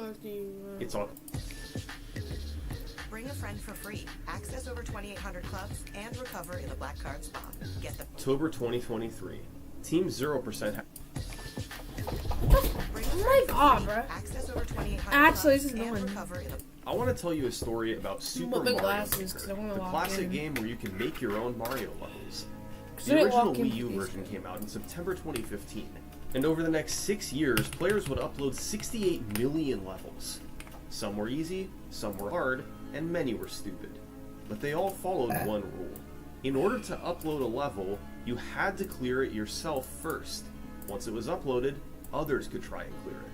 fuck do you want? It's on. Bring a friend for free. Access over 2,800 clubs and recover in the Black Card Spa. Get the October 2023. Team 0%. Oh my god, bro. Access over 2,800 Actually, clubs this is and annoying. recover in the I want to tell you a story about Super Put my Mario glasses, 'cause I Maker, wanna the lock classic in. game where you can make your own Mario levels. I The original lock in Wii U these version things. came out in September 2015, and over the next 6 years, players would upload 68 million levels. Some were easy, some were hard, and many were stupid. But they all followed one rule. In order to upload a level, you had to clear it yourself first. Once it was uploaded, others could try and clear it.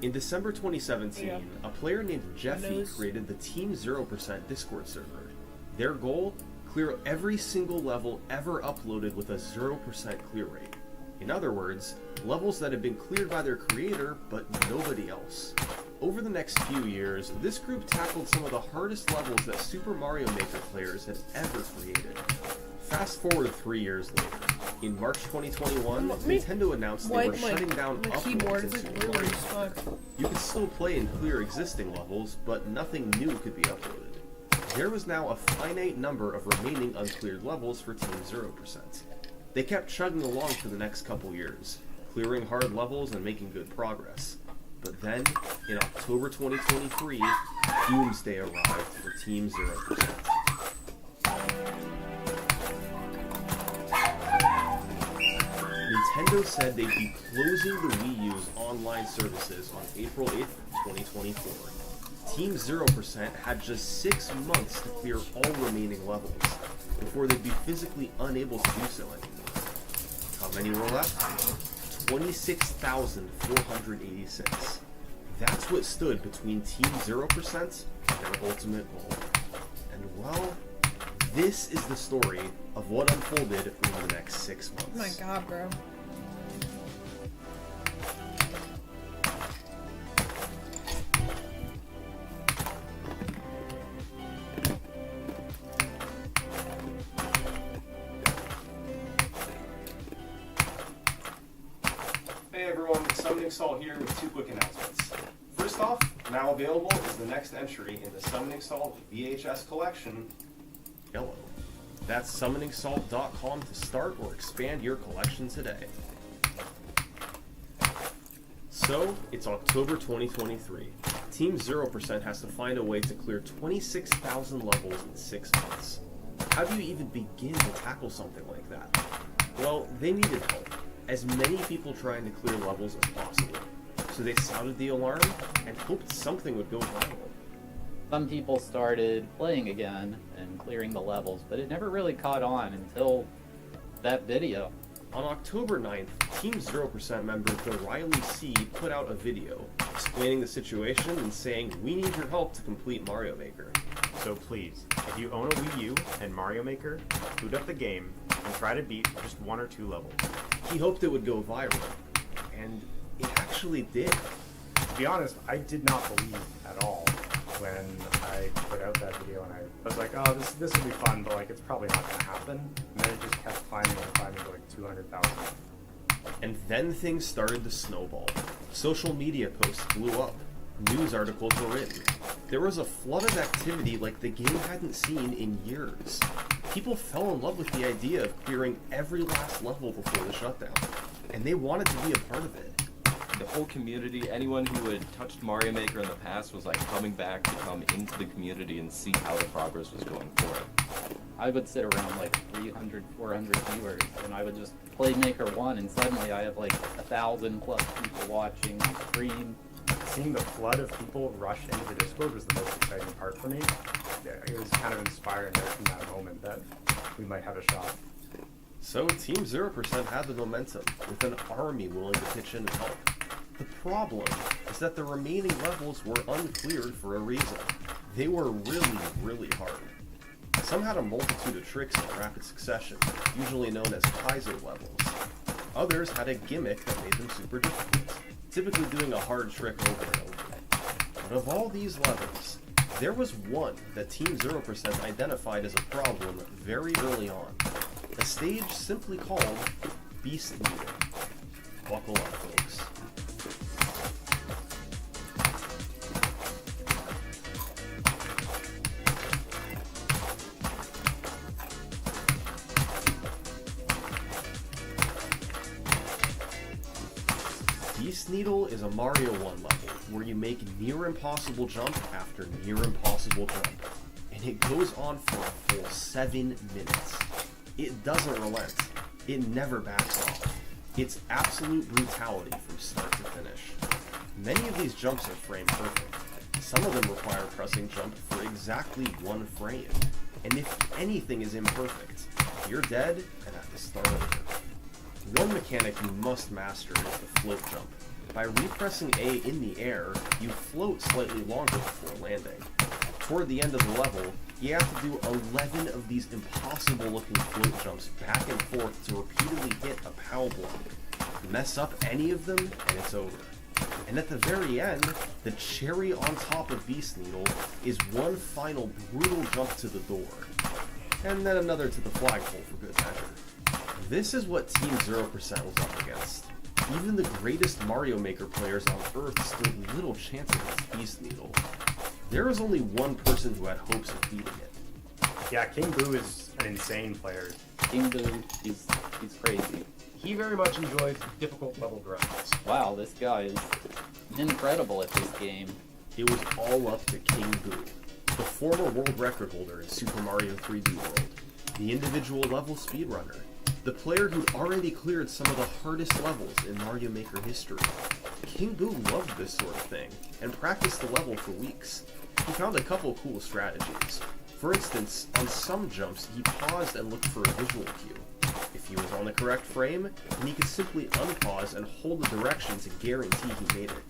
In December 2017, a player named Jeffy created the Team 0% Discord server. Their goal? Clear every single level ever uploaded with a 0% clear rate. In other words, levels that had been cleared by their creator, but nobody else. Over the next few years, this group tackled some of the hardest levels that Super Mario Maker players had ever created. Fast forward 3 years later. In March 2021, Nintendo announced they were shutting down keyboard uploads is into like Mario really Maker. You could still play and clear existing levels, but nothing new could be uploaded. There was now a finite number of remaining uncleared levels for Team 0%. They kept chugging along for the next couple years, clearing hard levels and making good progress. But then, in October 2023, Doomsday arrived for Team 0%. Nintendo said they'd be closing the Wii U's online services on April 8th, 2024. Team 0% had just 6 months to clear all remaining levels before they'd be physically unable to do so anymore. How many were left? 26,486. That's what stood between Team 0% and their ultimate goal. And well, this is the story of what unfolded over the next 6 months. Oh my god, bro. Hey everyone, Summoning Salt here with 2 quick announcements. First off, now available is the next entry in the Summoning Salt VHS collection, Yellow. That's summoningsalt.com to start or expand your collection today. So, it's October 2023. Team 0% has to find a way to clear 26,000 levels in 6 months. How do you even begin to tackle something like that? Well, they needed help. As many people trying to clear levels as possible. So they sounded the alarm and hoped something would go viral. Some people started playing again and clearing the levels, but it never really caught on until that video. On October 9th, Team 0% member The Riley C put out a video explaining the situation and saying, "We need your help to complete Mario Maker." So please, if you own a Wii U and Mario Maker, boot up the game and try to beat just 1 or 2 levels. He hoped it would go viral, and it actually did. To be honest, I did not believe at all when I put out that video, and I was like, oh, this will be fun, but like it's probably not going to happen. And then it just kept climbing and climbing to like 200,000. And then things started to snowball. Social media posts blew up. News articles were written. There was a flood of activity like the game hadn't seen in years. People fell in love with the idea of clearing every last level before the shutdown, and they wanted to be a part of it. The whole community, anyone who had touched Mario Maker in the past was like coming back to come into the community and see how the progress was going forward. I would sit around like 300, 400 viewers, and I would just play Maker 1, and suddenly I have like 1,000 plus people watching the stream. Seeing the flood of people rush into the Discord was the most exciting part for me. Yeah, it was kind of inspiring right from that moment that we might have a shot. So Team 0% had the momentum, with an army willing to pitch in and help. The problem is that the remaining levels were uncleared for a reason. They were really, really hard. Some had a multitude of tricks in rapid succession, usually known as Kaiser levels. Others had a gimmick that made them super difficult, typically doing a hard trick over and over. But of all these levels, there was one that Team 0% identified as a problem very early on. A stage simply called Beast Leader. Buckle up, folks. Needle is a Mario 1 level where you make near impossible jump after near impossible jump, and it goes on for a full 7 minutes. It doesn't relent. It never backs off. It's absolute brutality from start to finish. Many of these jumps are frame perfect. Some of them require pressing jump for exactly 1 frame, and if anything is imperfect, you're dead and have to start over. One mechanic you must master is the float jump. By repressing A in the air, you float slightly longer before landing. Toward the end of the level, you have to do 11 of these impossible looking float jumps back and forth to repeatedly hit a POW block. Mess up any of them and it's over. And at the very end, the cherry on top of Beast Needle is one final brutal jump to the door. And then another to the flagpole for good measure. This is what Team 0% was up against. Even the greatest Mario Maker players on Earth stood little chance against Beast Needle. There was only one person who had hopes of beating it. Yeah, King Boo is an insane player. King Boo, he's crazy. He very much enjoys difficult level grinds. Wow, this guy is incredible at this game. It was all up to King Boo, the former world record holder in Super Mario 3D World, the individual level speedrunner, the player who'd already cleared some of the hardest levels in Mario Maker history. King Boo loved this sort of thing, and practiced the level for weeks. He found a couple cool strategies. For instance, on some jumps, he paused and looked for a visual cue. If he was on the correct frame, then he could simply unpause and hold the direction to guarantee he made it.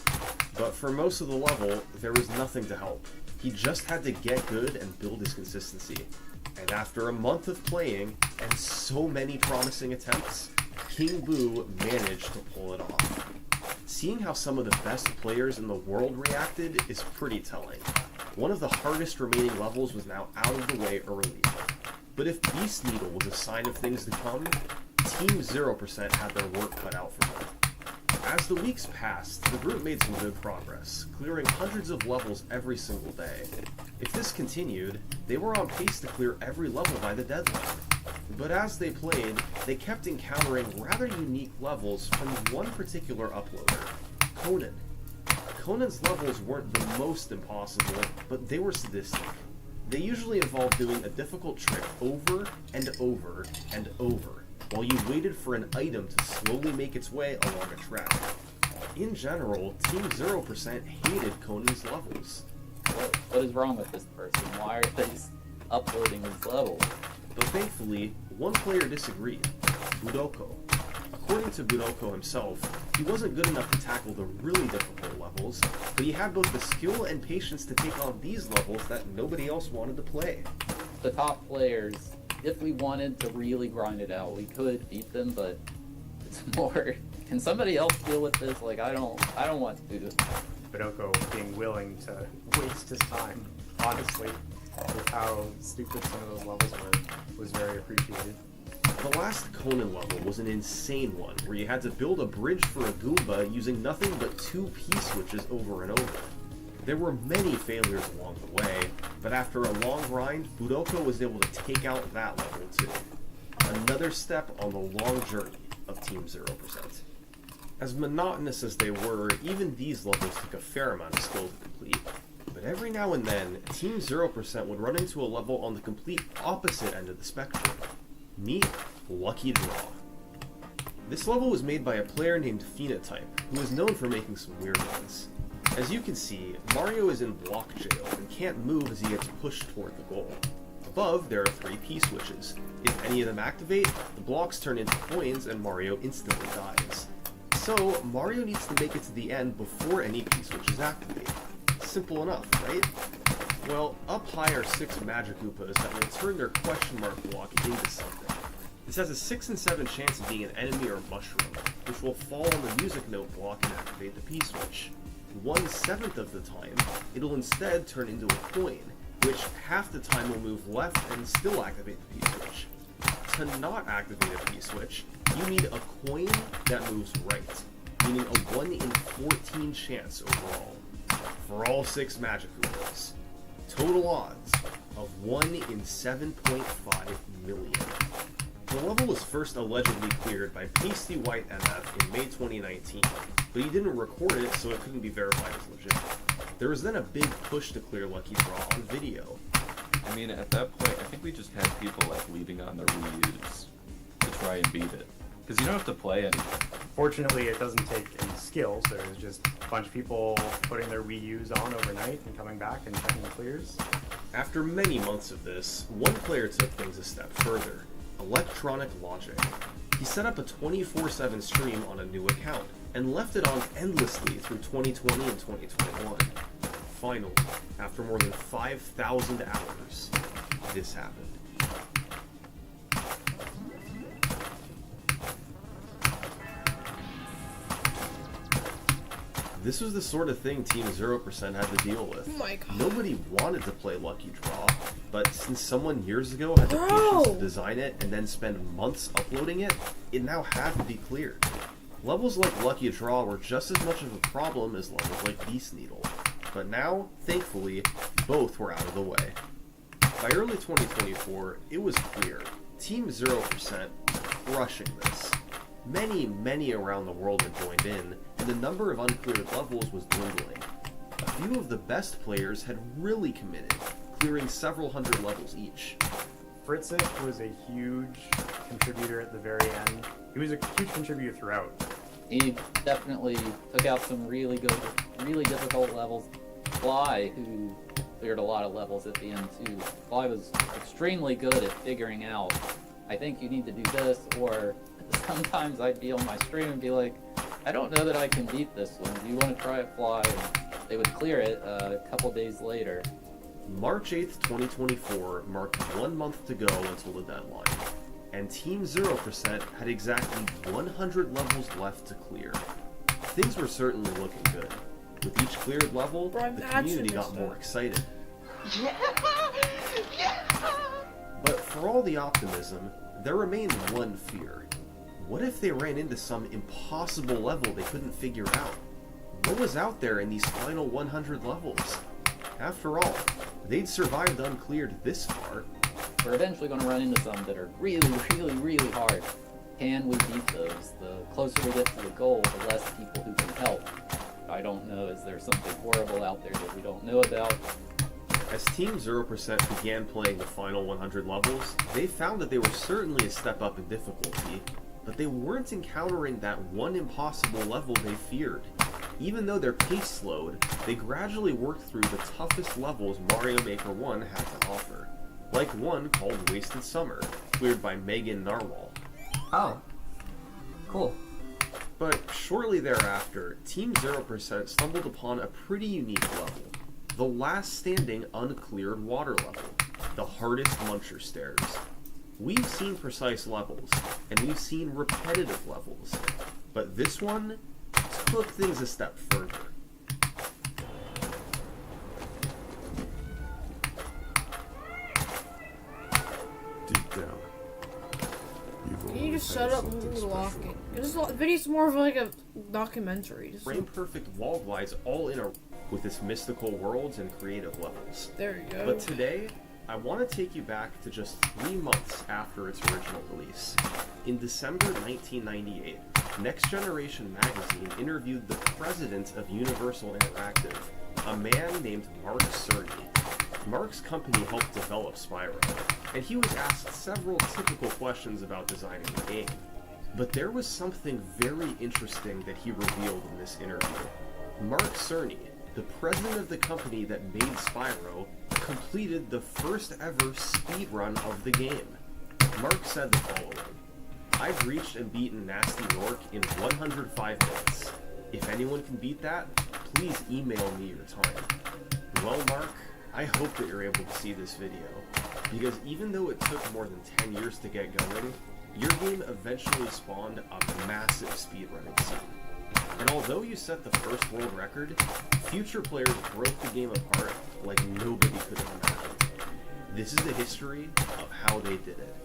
But for most of the level, there was nothing to help. He just had to get good and build his consistency. And after a month of playing, and so many promising attempts, King Boo managed to pull it off. Seeing how some of the best players in the world reacted is pretty telling. One of the hardest remaining levels was now out of the way early. But if Beast Needle was a sign of things to come, Team 0% had their work cut out for them. As the weeks passed, the group made some good progress, clearing hundreds of levels every single day. If this continued, they were on pace to clear every level by the deadline. But as they played, they kept encountering rather unique levels from one particular uploader, Conan. Conan's levels weren't the most impossible, but they were sadistic. They usually involved doing a difficult trick over and over and over, while you waited for an item to slowly make its way along a track. In general, Team 0% hated Conan's levels. What is wrong with this person? Why are they uploading these levels? But thankfully, one player disagreed, Budoko. According to Budoko himself, he wasn't good enough to tackle the really difficult levels, but he had both the skill and patience to take on these levels that nobody else wanted to play. The top players, if we wanted to really grind it out, we could beat them, but it's more, can somebody else deal with this? Like, I don't want to do this. Budoko being willing to waste his time, honestly, with how stupid some of those levels were, was very appreciated. The last Conan level was an insane one, where you had to build a bridge for a Goomba using nothing but 2 P-switches over and over. There were many failures along the way, but after a long grind, Budoko was able to take out that level too. Another step on the long journey of Team 0%. As monotonous as they were, even these levels took a fair amount of skill to complete. But every now and then, Team 0% would run into a level on the complete opposite end of the spectrum. Meet Lucky Draw. This level was made by a player named Phenotype, who is known for making some weird ones. As you can see, Mario is in block jail and can't move as he gets pushed toward the goal. Above, there are 3 P-switches. If any of them activate, the blocks turn into coins and Mario instantly dies. So, Mario needs to make it to the end before any P-switches activate. Simple enough, right? Well, up high are 6 Magic Koopas that will turn their question mark block into something. This has a 6 in 7 chance of being an enemy or mushroom, which will fall on the music note block and activate the P-switch. 1/7 of the time, it'll instead turn into a coin, which half the time will move left and still activate the P-switch. To not activate a P-switch, you need a coin that moves right, meaning a 1 in 14 chance overall. For all 6 Magic Koopas. Total odds of 1 in 7.5 million. The level was first allegedly cleared by Pasty White MF in May 2019, but he didn't record it, so it couldn't be verified as legit. There was then a big push to clear Lucky Draw on video. I mean, at that point, I think we just had people like leaving on their reuse to try and beat it. Because you don't have to play anything. Fortunately, it doesn't take any skill, so it was just a bunch of people putting their Wii U's on overnight and coming back and checking the clears. After many months of this, one player took things a step further. Electronic Logic. He set up a 24/7 stream on a new account, and left it on endlessly through 2020 and 2021. Finally, after more than 5,000 hours, this happened. This was the sort of thing Team 0% had to deal with. Oh my god. Nobody wanted to play Lucky Draw, but since someone years ago had the patience to design it and then spend months uploading it, it now had to be cleared. Levels like Lucky Draw were just as much of a problem as levels like Beast Needle, but now, thankfully, both were out of the way. By early 2024, it was clear. Team 0% crushing this. Many around the world had joined in, and the number of uncleared levels was dwindling. A few of the best players had really committed, clearing several hundred levels each. Fritzik was a huge contributor at the very end. He was a huge contributor throughout. He definitely took out some really good, really difficult levels. Fly, who cleared a lot of levels at the end too. Fly was extremely good at figuring out, I think you need to do this, or sometimes I'd be on my stream and be like, I don't know that I can beat this one. Do you want to try it, Fly? And they would clear it a couple days later. March 8th, 2024 marked 1 month to go until the deadline, and Team 0% had exactly 100 levels left to clear. Things were certainly looking good. With each cleared level, the community got more excited. Yeah! Yeah! But for all the optimism, there remained one fear. What if they ran into some impossible level they couldn't figure out? What was out there in these final 100 levels? After all, they'd survived uncleared this far. We're eventually going to run into some that are really hard. Can we beat those? The closer we get to the goal, the less people who can help. I don't know, is there something horrible out there that we don't know about? As Team 0% began playing the final 100 levels, they found that they were certainly a step up in difficulty, but they weren't encountering that one impossible level they feared. Even though their pace slowed, they gradually worked through the toughest levels Mario Maker 1 had to offer, like one called Wasted Summer, cleared by Megan Narwhal. Oh, cool. But shortly thereafter, Team 0% stumbled upon a pretty unique level. The last standing uncleared water level, the hardest Muncher stairs. We've seen precise levels, and we've seen repetitive levels, but this one took things a step further. Deep down, you've Can you always just had shut up something and special. walk it? This video's more of like a documentary. Just Frame-perfect wall glides all in a with its mystical worlds and creative levels. there you go. But today, I want to take you back to just 3 months after its original release. In December 1998, Next Generation magazine interviewed the president of Universal Interactive, a man named Mark Cerny. Mark's company helped develop Spyro, and he was asked several typical questions about designing the game. But there was something very interesting that he revealed in this interview. Mark Cerny, the president of the company that made Spyro, completed the first ever speedrun of the game. Mark said the following: I've reached and beaten Nasty York in 105 minutes. If anyone can beat that, please email me your time. Well, Mark, I hope that you're able to see this video, because even though it took more than 10 years to get going, your game eventually spawned a massive speedrunning scene. And although you set the first world record, future players broke the game apart like nobody could have imagined. This is the history of how they did it.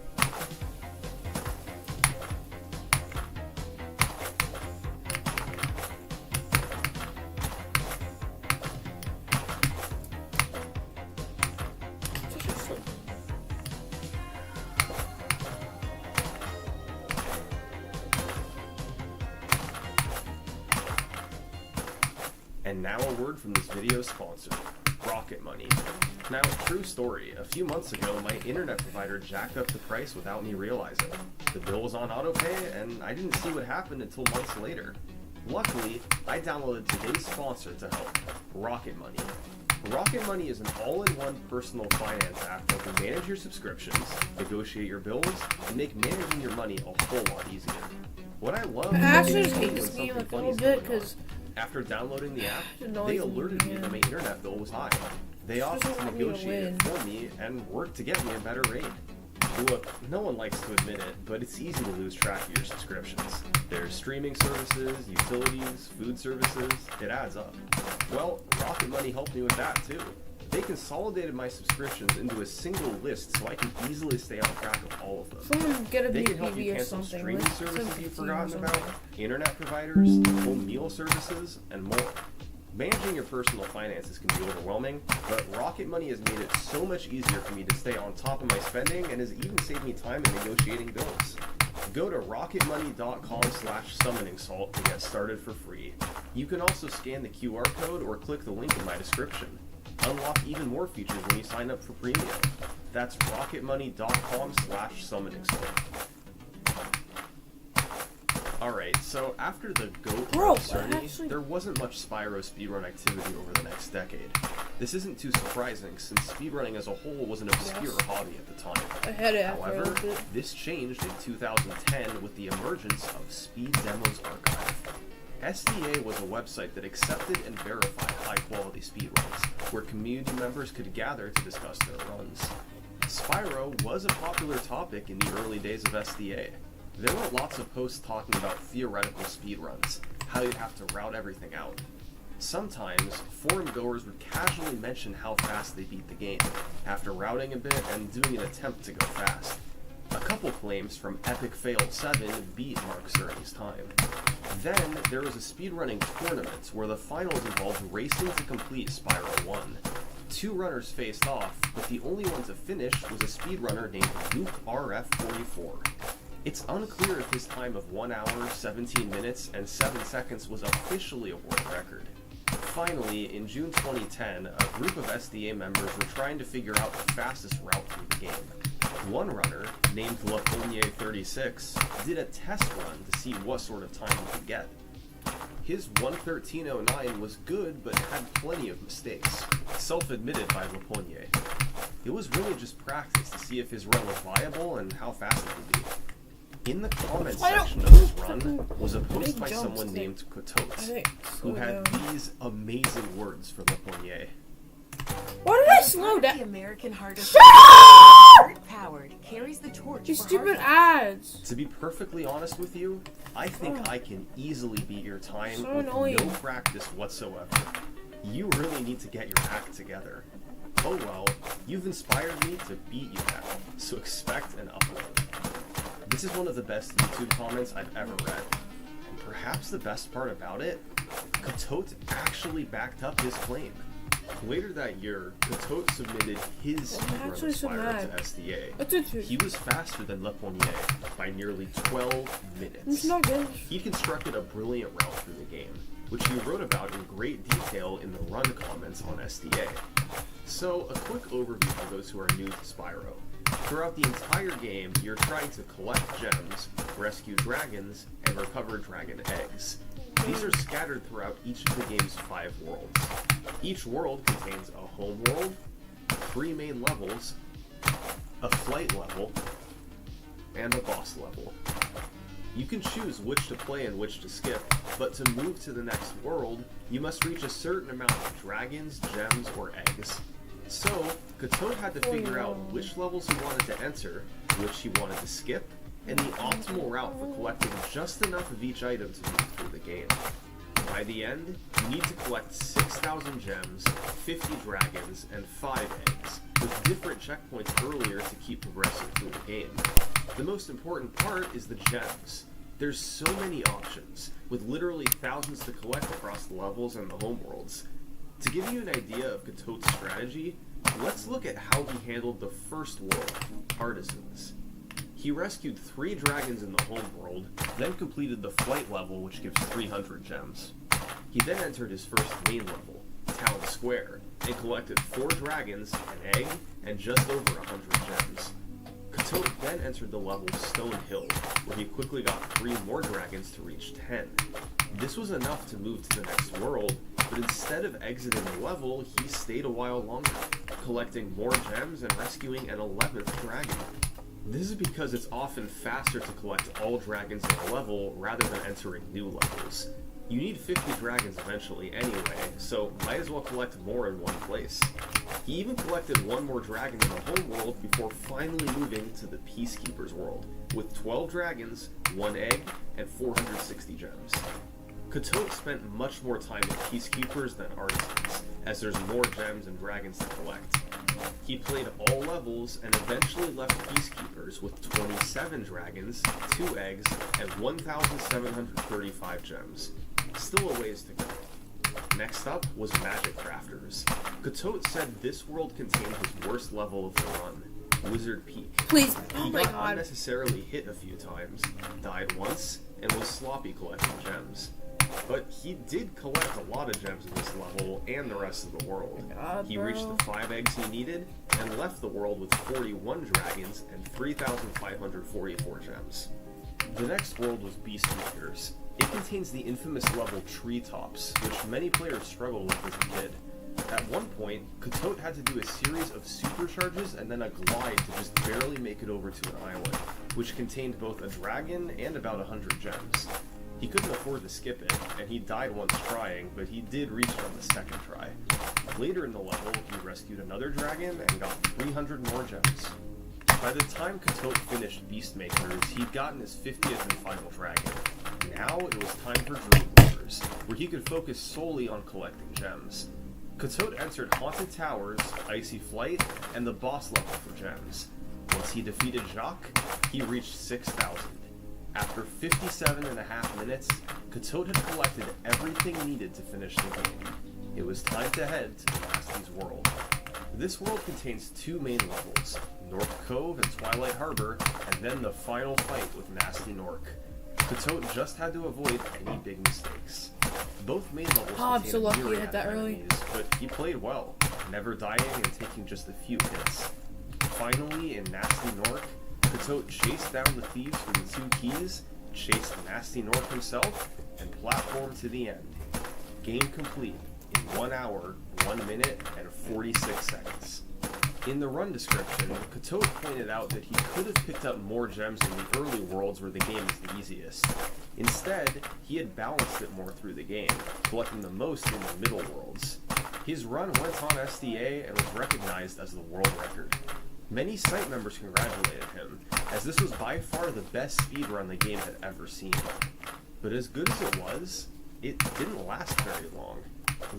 And now a word from this video's sponsor, Rocket Money. Now, true story, a few months ago my internet provider jacked up the price without me realizing. The bill was on autopay and I didn't see what happened until months later. Luckily, I downloaded today's sponsor to help, Rocket Money. Rocket Money is an all-in-one personal finance app that can manage your subscriptions, negotiate your bills, and make managing your money a whole lot easier. What I love I is actually that just they hate when this game something like a funny little is bit going on. because After downloading the app, it they annoys alerted me me, that my internet bill was high. They Just opted to doesn't want me to negotiate it win. for me and worked to get me a better rate. Look, no one likes to admit it, but it's easy to lose track of your subscriptions. There's streaming services, utilities, food services, it adds up. Well, Rocket Money helped me with that too. They consolidated my subscriptions into a single list so I can easily stay on track of all of them. someone get a They can help you BPV or cancel something. streaming like services 715 you've or forgotten something. about, internet providers, home meal services, and more. Managing your personal finances can be overwhelming, but Rocket Money has made it so much easier for me to stay on top of my spending and has even saved me time in negotiating bills. Go to rocketmoney.com/summoningsalt to get started for free. You can also scan the QR code or click the link in my description. Unlock even more features when you sign up for premium. That's rocketmoney.com/summoningsalt. Alright, so after the GOAT Bro, journey, actually- there wasn't much Spyro speedrun activity over the next decade. This isn't too surprising, since speedrunning as a whole was an obscure hobby at the time. I had it after a However, little bit. this changed in 2010 with the emergence of Speed Demos Archive. SDA was a website that accepted and verified high-quality speedruns, where community members could gather to discuss their runs. Spyro was a popular topic in the early days of SDA. There were lots of posts talking about theoretical speedruns, how you'd have to route everything out. Sometimes, forum goers would casually mention how fast they beat the game, after routing a bit and doing an attempt to go fast. A couple claims from Epic Fail 7 beat Mark Cerny's time. Then, there was a speedrunning tournament where the finals involved racing to complete Spyro 1. Two runners faced off, but the only one to finish was a speedrunner named Luke RF44. It's unclear if his time of 1 hour, 17 minutes, and 7 seconds was officially a world record. Finally, in June 2010, a group of SDA members were trying to figure out the fastest route through the game. One runner, named Lowkey36, did a test run to see what sort of time he could get. His 1:13.09 was good, but had plenty of mistakes, self-admitted by Lowkey. It was really just practice to see if his run was viable and how fast it would be. In the comments section of his run was a post by someone named Kotot, who had these amazing words for Lowkey. Why did I slow The down? American Heart Shut up! Powered carries the torch. These for stupid heart- ads. To be perfectly honest with you, I think I can easily beat your time So with annoying. no practice whatsoever. You really need to get your act together. Oh well, you've inspired me to beat you now, so expect an upload. This is one of the best YouTube comments I've ever read. And perhaps the best part about it, Kotot actually backed up his claim. Later that year, Kotot submitted his speedrun actually so Spyro mad. to SDA. What's it to? He was faster than Lowkey by nearly 12 minutes. It's not good. He constructed a brilliant route through the game, which he wrote about in great detail in the run comments on SDA. So, a quick overview for those who are new to Spyro. Throughout the entire game, you're trying to collect gems, rescue dragons, and recover dragon eggs. These are scattered throughout each of the game's 5 worlds. Each world contains a home world, 3 main levels, a flight level, and a boss level. You can choose which to play and which to skip, but to move to the next world, you must reach a certain amount of dragons, gems, or eggs. So, Kotot had to figure out which levels he wanted to enter, which he wanted to skip, and the optimal route for collecting just enough of each item to move through the game. By the end, you need to collect 6,000 gems, 50 dragons, and 5 eggs, with different checkpoints earlier to keep progressing through the game. The most important part is the gems. There's so many options, with literally thousands to collect across the levels and the homeworlds. To give you an idea of Kotot's strategy, let's look at how he handled the first world, Artisans. He rescued 3 dragons in the homeworld, then completed the flight level, which gives 300 gems. He He then entered his first main level, Town Square, and collected 4 dragons, an egg, and just over 100 gems. Katote then entered the level Stone Hill, where he quickly got 3 more dragons to reach 10. This was enough to move to the next world, but instead of exiting the level, he stayed a while longer, collecting more gems and rescuing an 11th dragon. This is because it's often faster to collect all dragons in a level rather than entering new levels. You need 50 dragons eventually anyway, so might as well collect more in one place. He even collected 1 more dragon in the home world before finally moving to the Peacekeeper's world, with 12 dragons, 1 egg, and 460 gems. Katote spent much more time in Peacekeepers than Artisans, as there's more gems and dragons to collect. He played all levels and eventually left Peacekeepers with 27 dragons, 2 eggs, and 1,735 gems. Still a ways to go. Next up was Magic Crafters. Katote said this world contained his worst level of the run, Wizard Peak. Please. Oh He my got god. unnecessarily hit a few times, died once, and was sloppy collecting gems. But he did collect a lot of gems in this level and the rest of the world. God, He bro. reached the 5 eggs he needed and left the world with 41 dragons and 3,544 gems. The next world was Beastmakers. It contains the infamous level Treetops, which many players struggled with as a kid. At one point, Katote had to do a series of supercharges and then a glide to just barely make it over to an island, which contained both a dragon and about 100 gems. He couldn't afford to skip it, and he died once trying, but he did reach it on the second try. Later in the level, he rescued another dragon and got 300 more gems. By the time Katote finished Beastmakers, he'd gotten his 50th and final dragon. Now it was time for Dreamweavers, where he could focus solely on collecting gems. Katote entered Haunted Towers, Icy Flight, and the boss level for gems. Once he defeated Jacques, he reached 6,000. After 57.5 minutes, Katote had collected everything needed to finish the game. It was time to head to Nasty's world. This world contains 2 main levels, North Cove and Twilight Harbor, and then the final fight with Nasty Nork. Katote just had to avoid any big mistakes. Both main levels Oh, I'm so contain a lucky I myriad hit that of early. enemies, but he played well, never dying and taking just a few hits. Finally, in Nasty Nork, Katote chased down the thieves for the 2 keys, chased Nasty Nork himself, and platformed to the end. Game complete in 1 hour, 1 minute, and 46 seconds. In the run description, Katote pointed out that he could have picked up more gems in the early worlds where the game is the easiest. Instead, he had balanced it more through the game, collecting the most in the middle worlds. His run went on SDA and was recognized as the world record. Many site members congratulated him, as this was by far the best speedrun the game had ever seen. But as good as it was, it didn't last very long.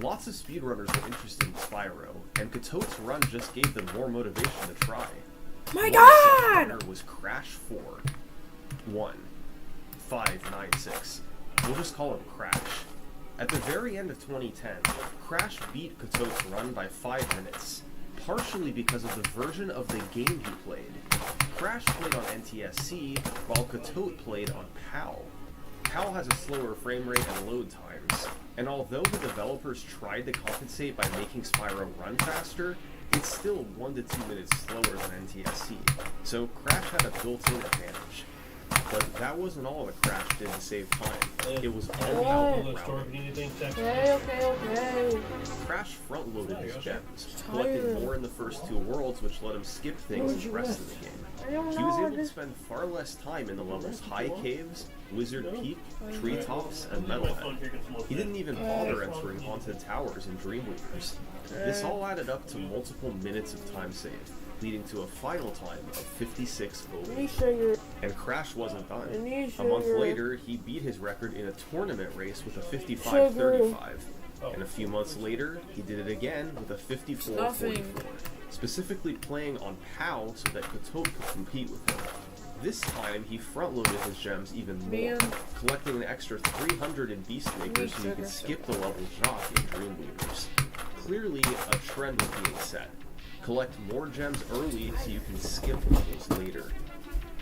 Lots of speedrunners were interested in Spyro, and Katote's run just gave them more motivation to try. My One god! speedrunner was Crash 4. 1596. We'll just call him Crash. At the very end of 2010, Crash beat Katote's run by 5 minutes, partially because of the version of the game he played. Crash played on NTSC, while Katote played on PAL. PAL has a slower frame rate and load times, and although the developers tried to compensate by making Spyro run faster, it's still 1 to 2 minutes slower than NTSC, so Crash had a built-in advantage. But that wasn't all that Crash did to save time. It was all about routing. Okay. Crash front-loaded his gems, collecting more in the first 2 worlds, which let him skip things in the rest of the game. He was able to spend far less time in the levels High Caves, Wizard Peak, Treetops, and Metalhead. He didn't even bother entering Haunted Towers and Dreamweavers. This all added up to multiple minutes of time saved, leading to a final time of 56 voting. And Crash wasn't done. A month later, he beat his record in a tournament race with a 55-35. And a few months later, he did it again with a 54-44, specifically playing on PAL so that Katote could compete with him. This time, he front-loaded his gems even more, collecting an extra 300 in Beastmakers so he could skip the level Jacques in Dreamweavers. Clearly, a trend was being set. Collect more gems early so you can skip levels later.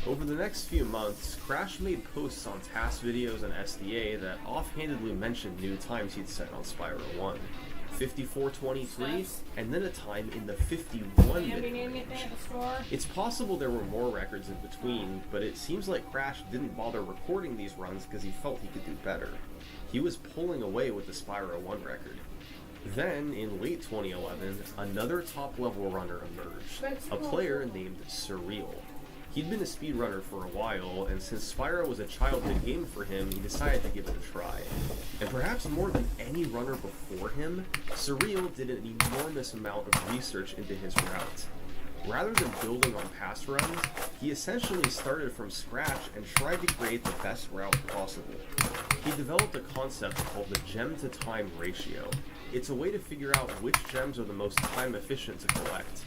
Over the next few months, Crash made posts on task videos and SDA that offhandedly mentioned new times he'd set on Spyro 1. 54:23, and then a time in the 51 minute range. It's possible there were more records in between, but it seems like Crash didn't bother recording these runs because he felt he could do better. He was pulling away with the Spyro 1 record. Then, in late 2011, another top-level runner emerged, a player named Surreal. He'd been a speedrunner for a while, and since Spyro was a childhood game for him, he decided to give it a try. And perhaps more than any runner before him, Surreal did an enormous amount of research into his route. Rather than building on past runs, he essentially started from scratch and tried to create the best route possible. He developed a concept called the gem-to-time ratio. It's a way to figure out which gems are the most time efficient to collect.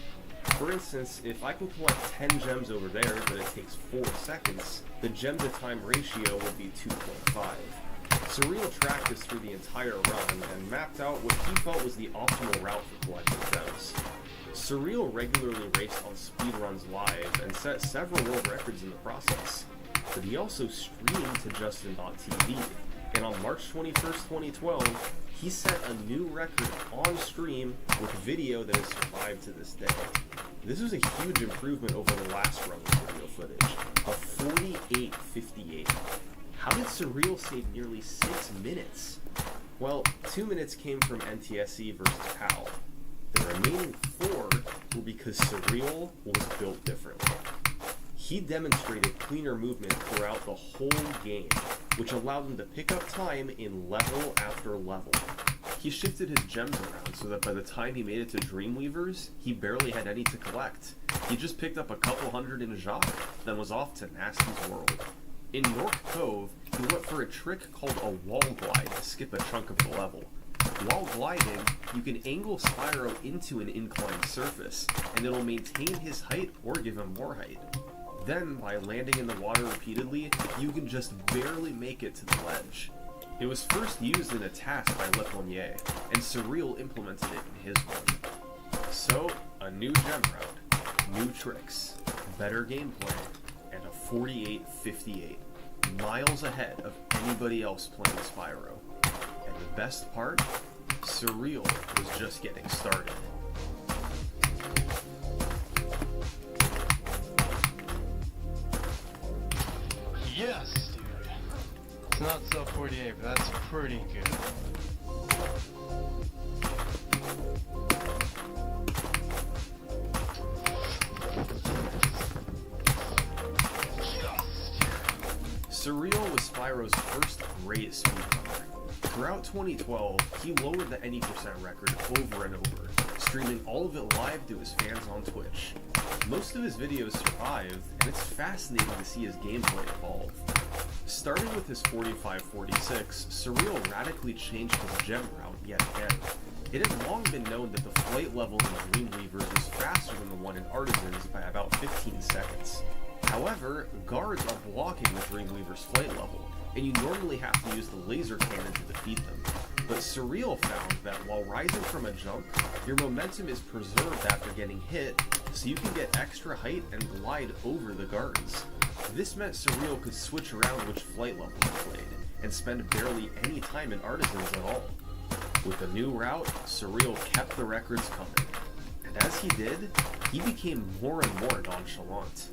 For instance, if I can collect 10 gems over there, but it takes 4 seconds, the gem-to-time ratio would be 2.5. Surreal tracked this through the entire run and mapped out what he felt was the optimal route for collecting gems. Surreal regularly raced on speedruns live and set several world records in the process, but he also streamed to Justin.tv, and on March 21st, 2012, he set a new record on stream with video that has survived to this day. This was a huge improvement over the last run with video footage, a 48:58. How did Surreal save nearly 6 minutes? Well, 2 minutes came from NTSC versus PAL. The remaining 4 were because Surreal was built differently. He demonstrated cleaner movement throughout the whole game, which allowed him to pick up time in level after level. He shifted his gems around so that by the time he made it to Dreamweavers, he barely had any to collect. He just picked up a couple hundred in Jacques, then was off to Nasty's World. In North Cove, he went for a trick called a wall glide to skip a chunk of the level. While gliding, you can angle Spyro into an inclined surface, and it'll maintain his height or give him more height. Then, by landing in the water repeatedly, you can just barely make it to the ledge. It was first used in a task by Le Pommier, and Surreal implemented it in his one. So, a new gem route, new tricks, better gameplay, and a 48:58, miles ahead of anybody else playing Spyro. And the best part? Surreal was just getting started. Yes, dude. It's not sub 48, but that's pretty good. Surreal was Spyro's first great speedrunner. Throughout 2012, he lowered the any percent record over and over, streaming all of it live to his fans on Twitch. Most of his videos survived, and it's fascinating to see his gameplay evolve. Starting with his 45-46, Surreal radically changed his gem route yet again. It had long been known that the flight level in Dreamweavers was faster than the one in Artisans by about 15 seconds. However, guards are blocking the Dreamweaver's flight level, and you normally have to use the laser cannon to defeat them. But Surreal found that while rising from a jump, your momentum is preserved after getting hit, so you can get extra height and glide over the guards. This meant Surreal could switch around which flight level he played, and spend barely any time in Artisans at all. With the new route, Surreal kept the records coming. And as he did, he became more and more nonchalant.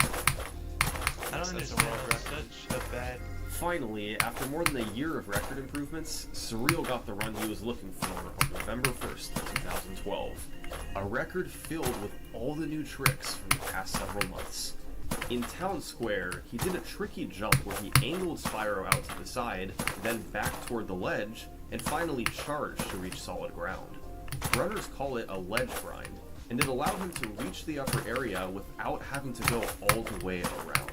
I don't understand such a bad... Finally, after more than a year of record improvements, Surreal got the run he was looking for on November 1st, 2012. A record filled with all the new tricks from the past several months. In Town Square, he did a tricky jump where he angled Spyro out to the side, then back toward the ledge, and finally charged to reach solid ground. Runners call it a ledge grind, and it allowed him to reach the upper area without having to go all the way around.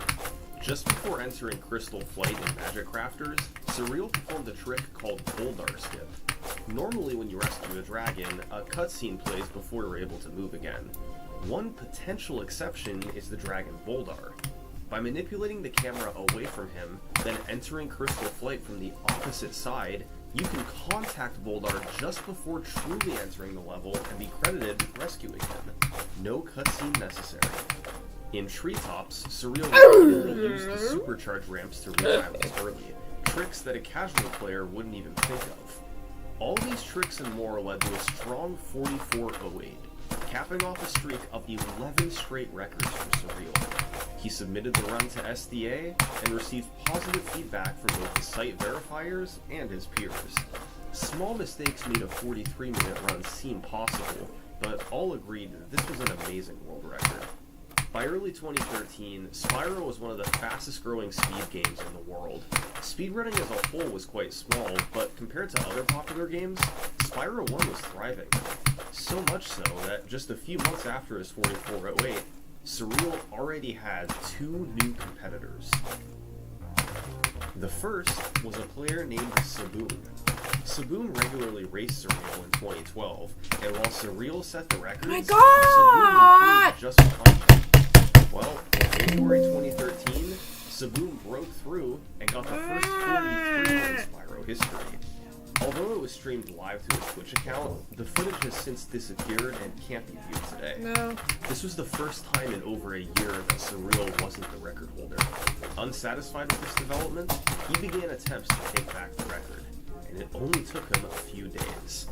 Just before entering Crystal Flight in Magic Crafters, Surreal performed a trick called Boldar Skip. Normally when you rescue a dragon, a cutscene plays before you're able to move again. One potential exception is the dragon Boldar. By manipulating the camera away from him, then entering Crystal Flight from the opposite side, you can contact Boldar just before truly entering the level and be credited with rescuing him. No cutscene necessary. In Treetops, Surreal really used the supercharge ramps to reach islands early, tricks that a casual player wouldn't even think of. All these tricks and more led to a strong 44.08, capping off a streak of 11 straight records for Surreal. He submitted the run to SDA and received positive feedback from both the site verifiers and his peers. Small mistakes made a 43-minute run seem possible, but all agreed that this was an amazing world record. By early 2013, Spyro was one of the fastest growing speed games in the world. Speedrunning as a whole was quite small, but compared to other popular games, Spyro 1 was thriving. So much so that just a few months after his 44.08, Surreal already had 2 new competitors. The first was a player named Saboon. Saboon regularly raced Surreal in 2012, and while Surreal set the records, Saboon improved just fine. Well, in January 2013, Saboon broke through and got the first 43 in Spyro history. Although it was streamed live to his Twitch account, the footage has since disappeared and can't be viewed today. No. This was the first time in over a year that Surreal wasn't the record holder. Unsatisfied with this development, he began attempts to take back the record, and it only took him a few days.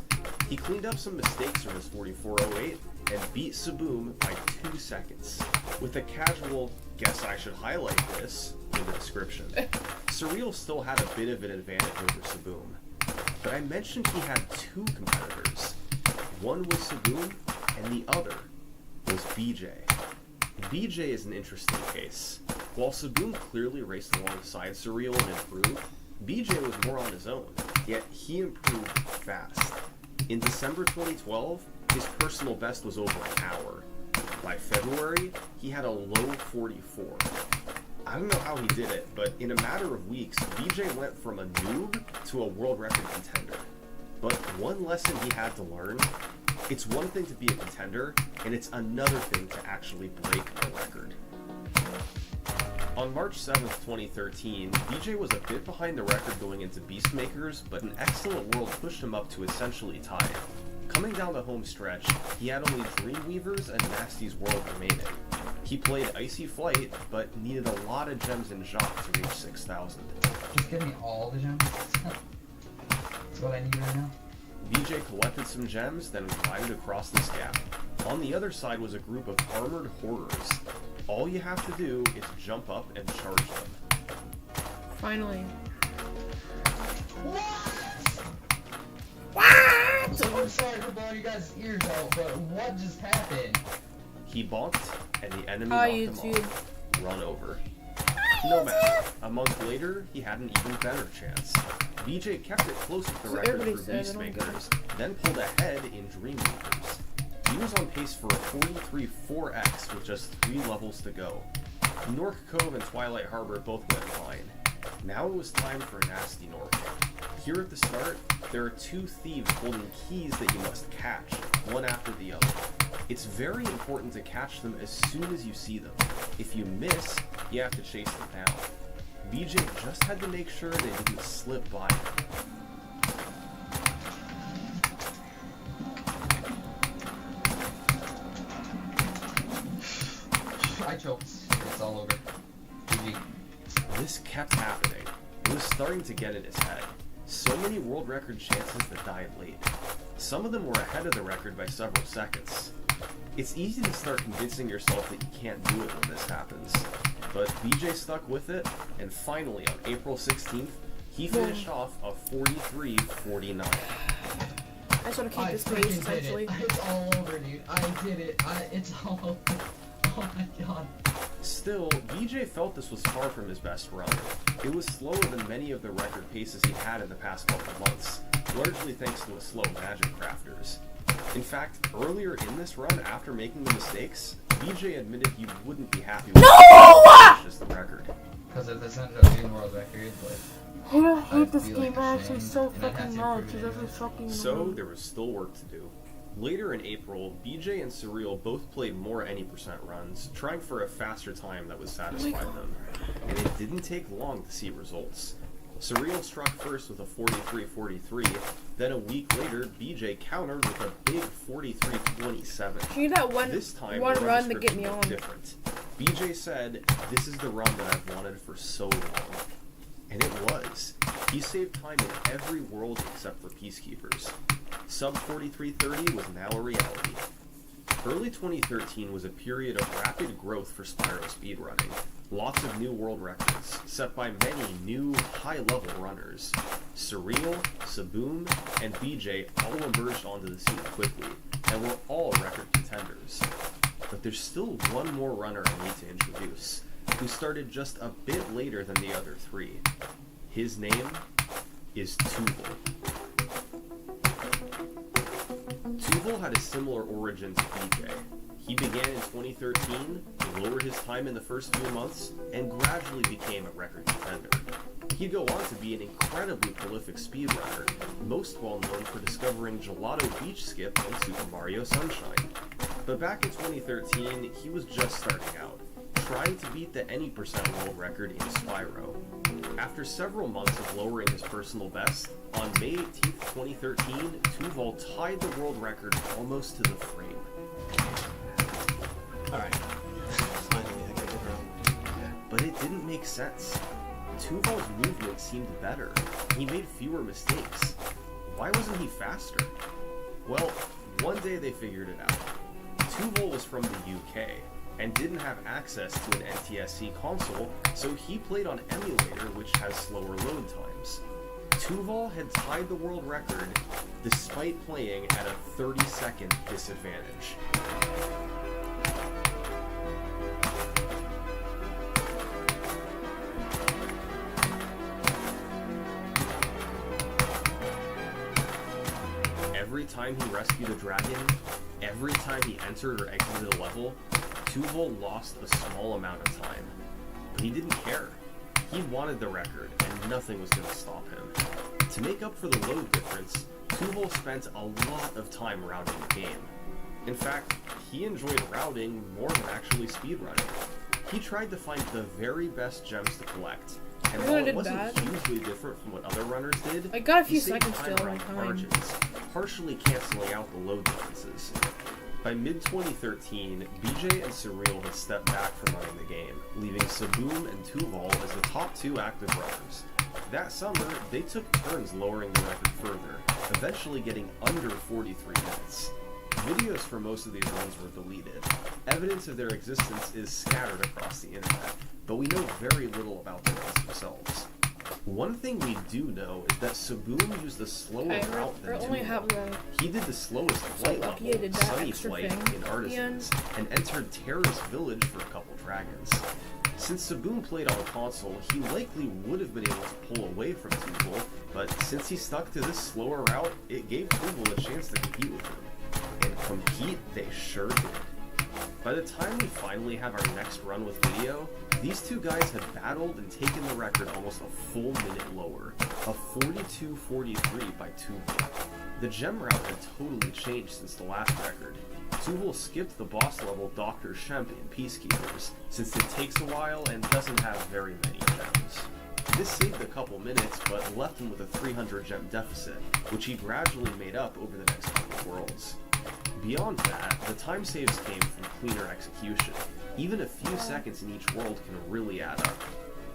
He cleaned up some mistakes from his 44.08 and beat Saboom by 2 seconds, with a casual, "guess I should highlight this," in the description. Surreal still had a bit of an advantage over Saboom, but I mentioned he had 2 competitors. One was Saboom, and the other was BJ. BJ is an interesting case. While Saboom clearly raced alongside Surreal and improved, BJ was more on his own, yet he improved fast. In December 2012, his personal best was over an hour. By February, he had a low 44. I don't know how he did it, but in a matter of weeks, BJ went from a noob to a world record contender. But one lesson he had to learn: it's one thing to be a contender, and it's another thing to actually break a record. On March 7th, 2013, BJ was a bit behind the record going into Beastmakers, but an excellent world pushed him up to essentially tie. Coming down the home stretch, he had only Dreamweaver's and Nasty's world remaining. He played Icy Flight, but needed a lot of gems in Jacques to reach 6,000. Just give me all the gems. That's what I need right now. BJ collected some gems, then glided across this gap. On the other side was a group of armored horrors. All you have to do is jump up and charge them. Finally. What? I'm sorry for blowing you guys' ears out, but what just happened? He bonked, and the enemy Hi, knocked him off. Run over. No matter. A month later, he had an even better chance. BJ kept it close with the So record everybody for said I don't Beastmakers, then pulled ahead in Dreamweavers. He was on pace for a 43-4x with just 3 levels to go. Nork Cove and Twilight Harbor both went fine. Now it was time for Nasty Nork. Here at the start, there are 2 thieves holding keys that you must catch, one after the other. It's very important to catch them as soon as you see them. If you miss, you have to chase them down. BJ just had to make sure they didn't slip by him. I choked. It's all over. GG. This kept happening. It was starting to get in his head. So many world record chances that died late. Some of them were ahead of the record by several seconds. It's easy to start convincing yourself that you can't do it when this happens. But BJ stuck with it, and finally on April 16th, he finished off a 43-49. I just want to keep this pace, essentially. It's all over, dude. I did it. It's all over. Oh my god. Still, BJ felt this was far from his best run. It was slower than many of the record paces he had in the past couple months, largely thanks to a slow Magic Crafters. In fact, earlier in this run, after making the mistakes, BJ admitted he wouldn't be happy with the record. Because if this ended up being world record, like... I hate this feel game like actually shame, so and I'd have fucking to much. improve It it doesn't anyways. fucking So, there was still work to do. Later in April, BJ and Surreal both played more any percent runs, trying for a faster time that would satisfy them. And it didn't take long to see results. Surreal struck first with a 43-43, then a week later, BJ countered with a big 43-27. You need that one This time, run the to get me description on. looked different. BJ said, "This is the run that I've wanted for so long." And it was. He saved time in every world except for Peacekeepers. Sub 4330 was now a reality. Early 2013 was a period of rapid growth for Spyro speedrunning. Lots of new world records, set by many new, high-level runners. Surreal, Saboom, and BJ all emerged onto the scene quickly, and were all record contenders. But there's still one more runner I need to introduce, who started just a bit later than the other three. His name is Tuval. Tuval had a similar origin to BJ. He began in 2013, lowered his time in the first few months, and gradually became a record contender. He'd go on to be an incredibly prolific speedrunner, most well known for discovering Gelato Beach Skip in Super Mario Sunshine. But back in 2013, he was just starting out, trying to beat the any percent world record in Spyro. After several months of lowering his personal best, on May 18th, 2013, Tuval tied the world record almost to the frame. Alright. But it didn't make sense. Tuval's movement seemed better. He made fewer mistakes. Why wasn't he faster? Well, one day they figured it out. Tuval was from the UK and didn't have access to an NTSC console, so he played on emulator, which has slower load times. Tuval had tied the world record despite playing at a 30-second disadvantage. Every time he rescued a dragon, every time he entered or exited a level, Tuval lost a small amount of time. But he didn't care. He wanted the record, and nothing was going to stop him. To make up for the load difference, Tuval spent a lot of time routing the game. In fact, he enjoyed routing more than actually speedrunning. He tried to find the very best gems to collect, and while it wasn't hugely different from what other runners did, I got a few he saved seconds time still around on time. margins, partially canceling out the load differences. By mid-2013, BJ and Surreal had stepped back from running the game, leaving Saboom and Tuval as the top two active runners. That summer, they took turns lowering the record further, eventually getting under 43 minutes. Videos for most of these runs were deleted. Evidence of their existence is scattered across the internet, but we know very little about the runs themselves. One thing we do know is that Saboom used a slower route than Tuval. He did the slowest flight level, Sunny Flight, in Artisans, and entered Terrace Village for a couple dragons. Since Saboom played on console, he likely would have been able to pull away from Tuval, but since he stuck to this slower route, it gave Tuval a chance to compete with him. And compete they sure did. By the time we finally have our next run with video, these two guys had battled and taken the record almost a full minute lower, a 42:43 by Tuval. The gem route had totally changed since the last record. Tuval skipped the boss level Dr. Shemp in Peacekeepers, since it takes a while and doesn't have very many gems. This saved a couple minutes, but left him with a 300 gem deficit, which he gradually made up over the next couple worlds. Beyond that, the time saves came from cleaner execution. Even a few seconds in each world can really add up.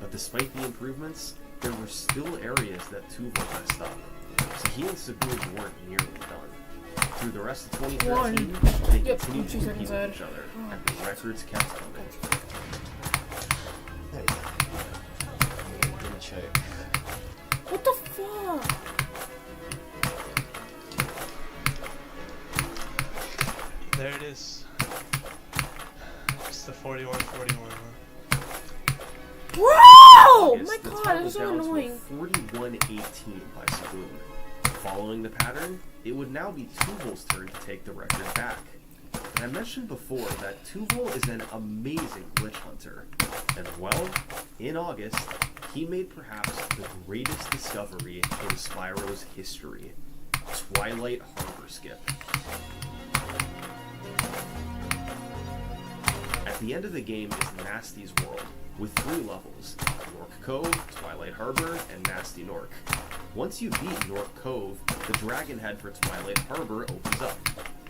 But despite the improvements, there were still areas that Tuval messed up, so he and Saboom weren't nearly done. Through the rest of 2013, they continued to compete with each other, and the records kept coming. There you go. Didn't choke. What the fuck? There it is. It's the 41-41. Whoa! August, My the god, time that's so down to a annoying. 41-18 by Saboom. Following the pattern, it would now be Tuval's turn to take the record back. And I mentioned before that Tuval is an amazing glitch hunter. And well, in August, he made perhaps the greatest discovery in Spyro's history: Twilight Harbor Skip. At the end of the game is Nasty's world, with 3 levels: Nork Cove, Twilight Harbor, and Nasty Nork. Once you beat Nork Cove, the dragon head for Twilight Harbor opens up.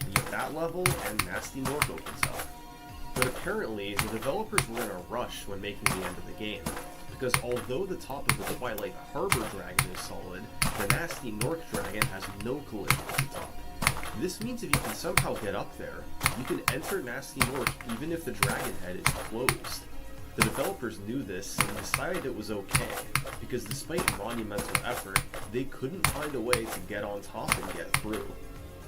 Beat that level, and Nasty Nork opens up. But apparently, the developers were in a rush when making the end of the game, because although the top of the Twilight Harbor dragon is solid, the nasty Nork dragon has no collision at the top. This means if you can somehow get up there, you can enter Nasty Nork even if the dragon head is closed. The developers knew this and decided it was okay, because despite monumental effort, they couldn't find a way to get on top and get through.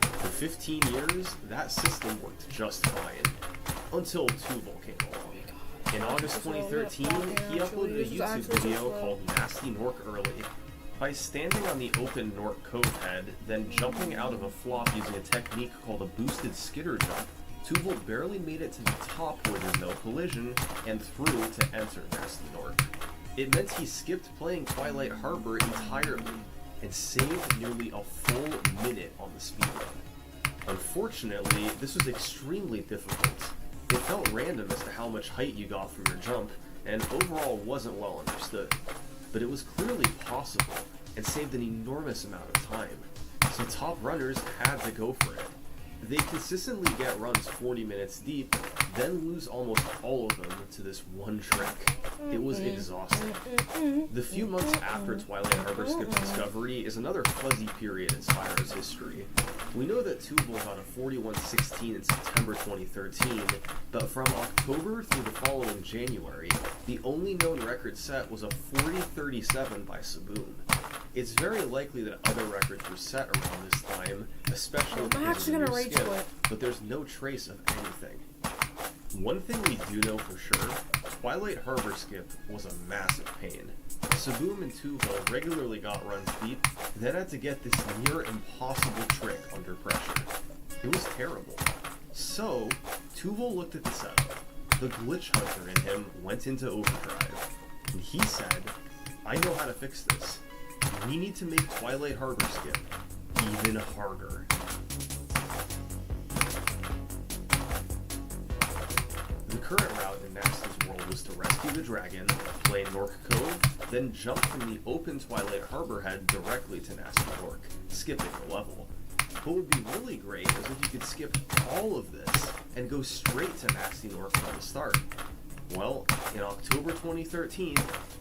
For 15 years, that system worked just fine, until Tuvol came along. In August 2013, he uploaded a YouTube video called Nasty Nork Early. By standing on the open Nork Cove head, then jumping out of a flop using a technique called a boosted skitter jump, Tuvol barely made it to the top where there's no collision, and through to enter Nasty Nork. It meant he skipped playing Twilight Harbor entirely, and saved nearly a full minute on the speedrun. Unfortunately, this was extremely difficult. It felt random as to how much height you got from your jump, and overall wasn't well understood. But it was clearly possible, and saved an enormous amount of time, so top runners had to go for it. They consistently get runs 40 minutes deep, then lose almost all of them to this one trick. It was exhausting. The few months after Twilight Harbor Skip's discovery is another fuzzy period in Spyro's history. We know that Tuvol got a 41-16 in September 2013, but from October through the following January, the only known record set was a 40-37 by Saboom. It's very likely that other records were set around this time, especially because of the new skip, but there's no trace of anything. One thing we do know for sure, Twilight Harbor Skip was a massive pain. Saboom and Tuvol regularly got runs deep, then had to get this near impossible trick under pressure. It was terrible. So, Tuvol looked at the setup. The glitch hunter in him went into overdrive, and he said, "I know how to fix this. We need to make Twilight Harbor Skip even harder." The current route in Nasty's world was to rescue the dragon, play Nork Cove, then jump from the open Twilight Harbor head directly to Nasty Nork, skipping the level. What would be really great is if you could skip all of this and go straight to Nasty Nork from the start. Well, in October 2013,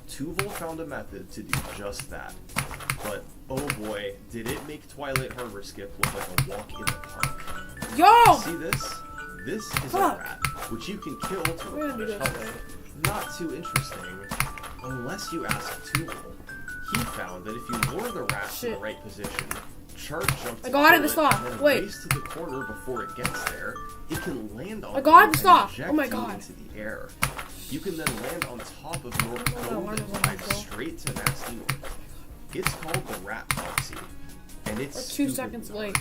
Tuvol found a method to do just that. But, oh boy, did it make Twilight Harbor Skip look like a walk in the park. Yo! See this? This is a rat, which you can kill to replenish health. Not too interesting, unless you ask Tuvol. He found that if you lure the rat in the right position, charge jump to got it, kill the stop. and then Wait. race to the corner before it gets there, it can land on I got you the stop. and eject Oh my you God. into the air. You can then land on top of Nork Cove and dive straight to Nasty Nork. It's called the Rat Proxy, and it's We're 2 stupid seconds enough. late.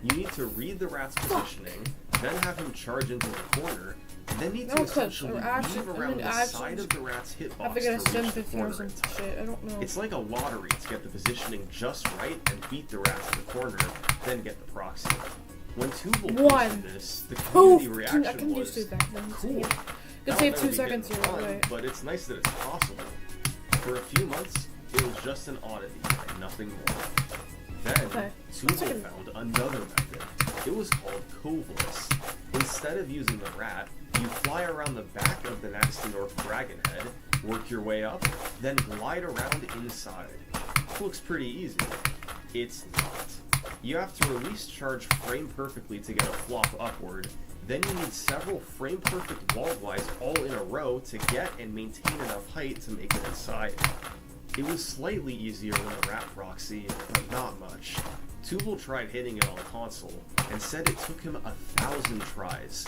You need to read the rat's positioning, then have him charge into the corner, and then need No to clips, essentially or action- weave I around mean, the actions. side of the rat's hitbox I have to to get a reach sim the 15 or corner some in time. shit. I don't know. It's like a lottery to get the positioning just right and beat the rat to the corner, then get the proxy. When Tuvol posted this, the community reaction I can was, do 2 seconds. cool. You Now can save that 2 we get seconds the here, fun, right? but it's nice that it's possible. For a few months, it was just an oddity and nothing more. Then, Tuvol found another method. It was called Coveless. Instead of using the rat, you fly around the back of the Nasty Nork dragon head, work your way up, then glide around inside. Looks pretty easy. It's not. You have to release charge frame perfectly to get a flop upward, then you need several frame perfect wall glides all in a row to get and maintain enough height to make it inside. It was slightly easier than the rat proxy, but not much. Tuvol tried hitting it on console, and said it took him 1,000 tries.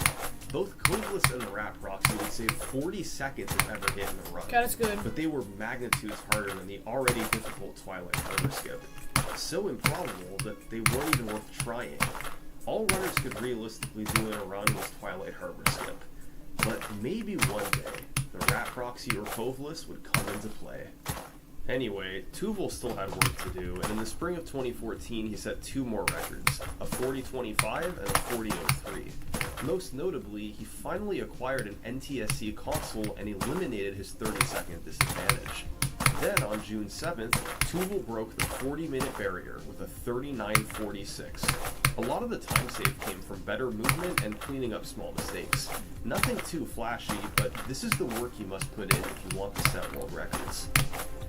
Both Coveless and the rat proxy would save 40 seconds if ever hit in a run. Okay, that's good. But they were magnitudes harder than the already difficult Twilight Harbor Skip. So improbable that they weren't even worth trying. All runners could realistically do in a run was Twilight Harbor Skip. But maybe one day, the rat proxy or Coveless would come into play. Anyway, Tuvol still had work to do, and in the spring of 2014 he set 2 more records, a 40-25 and a 40-03. Most notably, he finally acquired an NTSC console and eliminated his 30-second disadvantage. Then, on June 7th, Tuvol broke the 40-minute barrier with a 39-46. A lot of the time save came from better movement and cleaning up small mistakes. Nothing too flashy, but this is the work you must put in if you want to set world records.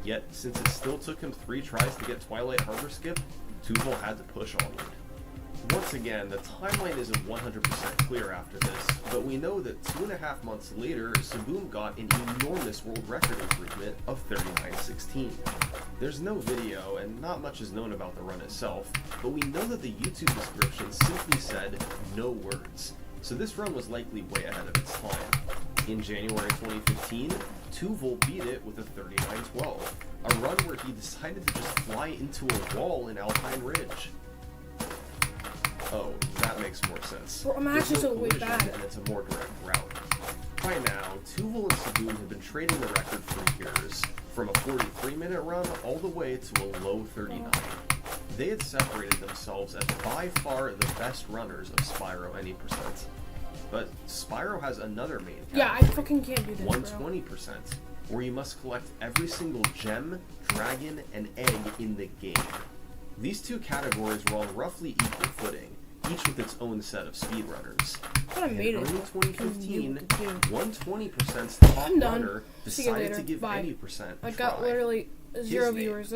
Yet, since it still took him 3 tries to get Twilight Harbor skip, Tuval had to push onward. Once again, the timeline isn't 100% clear after this, but we know that 2.5 months later, Saboom got an enormous world record improvement of 39:16. There's no video, and not much is known about the run itself, but we know that the YouTube description simply said, "no words," so this run was likely way ahead of its time. In January 2015, Tuval beat it with a 39:12, a run where he decided to just fly into a wall in Alpine Ridge. Oh, that makes more sense. Bro, I'm There's actually no so way collision, bad. and it's a more direct route. By now, Tuval and Saboom have been trading the record for years, from a 43-minute run all the way to a low 39. They had separated themselves as by far the best runners of Spyro any percent. But Spyro has another main category, Yeah, I fucking can't do this, bro. 120%, where you must collect every single gem, dragon, and egg in the game. These two categories were on roughly equal footing, each with its own set of speedrunners. But I made In it. early 2015, 120%'s top I'm done. runner See you decided later. to give Bye. any percent a I got try. literally His 0 name viewers.